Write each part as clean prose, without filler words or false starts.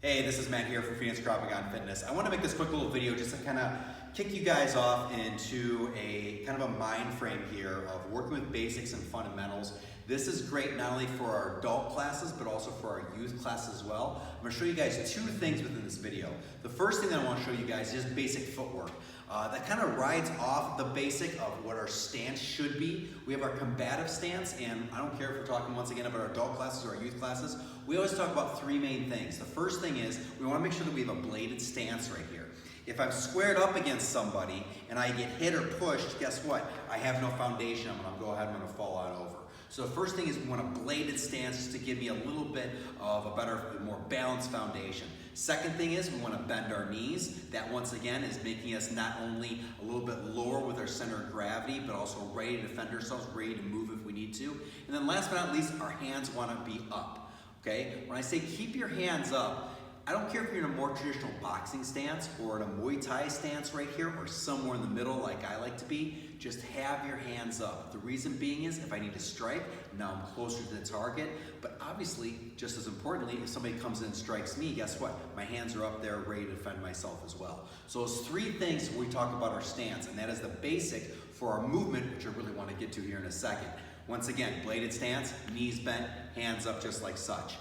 Hey, this is Matt here from Phoenix Krav Fitness. I want to make this quick little video just to kind of kick you guys off into a kind of a mind frame here of working with basics and fundamentals. This is great not only for our adult classes, but also for our youth classes as well. I'm going to show you guys two things within this video. The first thing that I want to show you guys is just basic footwork. That kind of rides off the basic of what our stance should be. We have our combative stance, and I don't care if we're talking once again about our adult classes or our youth classes. We always talk about three main things. The first thing is we want to make sure that we have a bladed stance right here. If I'm squared up against somebody and I get hit or pushed, guess what? I have no foundation. I'm going to go ahead and I'm going to fall out over. So the first thing is we want a bladed stance just to give me a little bit of a better, more balanced foundation. Second thing is we want to bend our knees. That once again is making us not only a little bit lower with our center of gravity, but also ready to defend ourselves, ready to move if we need to. And then last but not least, our hands want to be up. Okay? When I say keep your hands up, I don't care if you're in a more traditional boxing stance or in a Muay Thai stance right here or somewhere in the middle like I like to be, just have your hands up. The reason being is if I need to strike, now I'm closer to the target, but obviously, just as importantly, if somebody comes in and strikes me, guess what? My hands are up there ready to defend myself as well. So those three things when we talk about our stance, and that is the basic for our movement, which I really want to get to here in a second. Once again, bladed stance, knees bent, hands up just like such.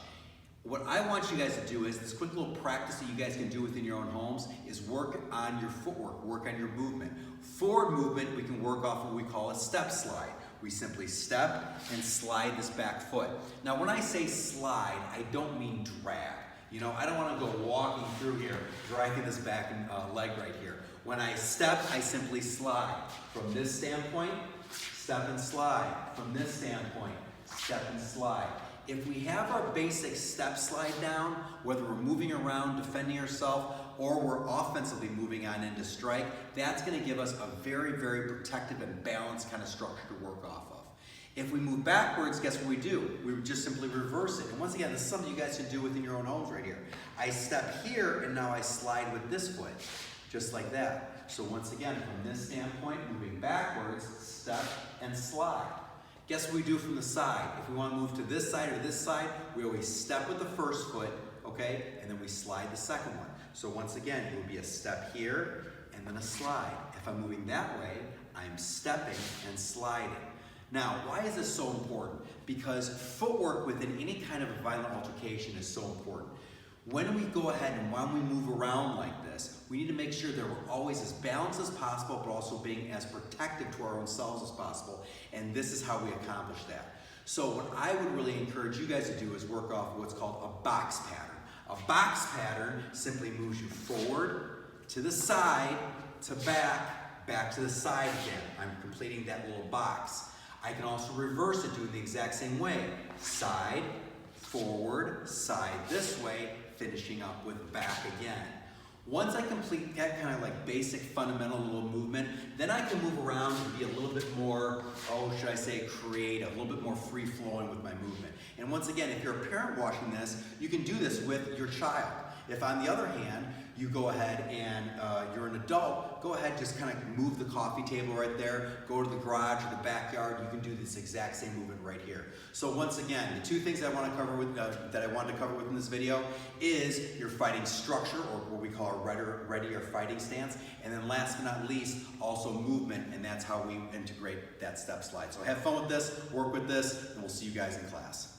What I want you guys to do is this quick little practice that you guys can do within your own homes is work on your footwork, work on your movement. Forward movement, we can work off what we call a step slide. We simply step and slide this back foot. Now when I say slide, I don't mean drag. You know, I don't want to go walking through here, dragging this back leg right here. When I step, I simply slide. From this standpoint, step and slide. From this standpoint, step and slide. If we have our basic step slide down, whether we're moving around, defending ourselves, or we're offensively moving on into strike, that's going to give us a very, very protective and balanced kind of structure to work off of. If we move backwards, guess what we do? We just simply reverse it. And once again, this is something you guys can do within your own homes right here. I step here, and now I slide with this foot, just like that. So once again, from this standpoint, moving backwards, step and slide. Guess what we do from the side? If we want to move to this side or this side, we always step with the first foot, okay? And then we slide the second one. So once again, it would be a step here and then a slide. If I'm moving that way, I'm stepping and sliding. Now, why is this so important? Because footwork within any kind of a violent altercation is so important. When we go ahead and when we move around like this, we need to make sure that we're always as balanced as possible, but also being as protective to our own selves as possible. And this is how we accomplish that. So what I would really encourage you guys to do is work off what's called a box pattern. A box pattern simply moves you forward, to the side, to back, back to the side again. I'm completing that little box. I can also reverse it doing the exact same way. Side, forward, side this way, finishing up with back again. Once I complete that kind of like basic fundamental little movement, then I can move around and be a little bit more, should I say creative, a little bit more free flowing with my movement. And once again, if you're a parent watching this, you can do this with your child. If on the other hand, you go ahead and you're an adult, go ahead, just kind of move the coffee table right there, go to the garage or the backyard, you can do this exact same movement right here. So once again, the two things I want to cover with, that I wanted to cover within this video is your fighting structure, or what we call a ready or fighting stance, and then last but not least, also movement, and that's how we integrate that step slide. So have fun with this, work with this, and we'll see you guys in class.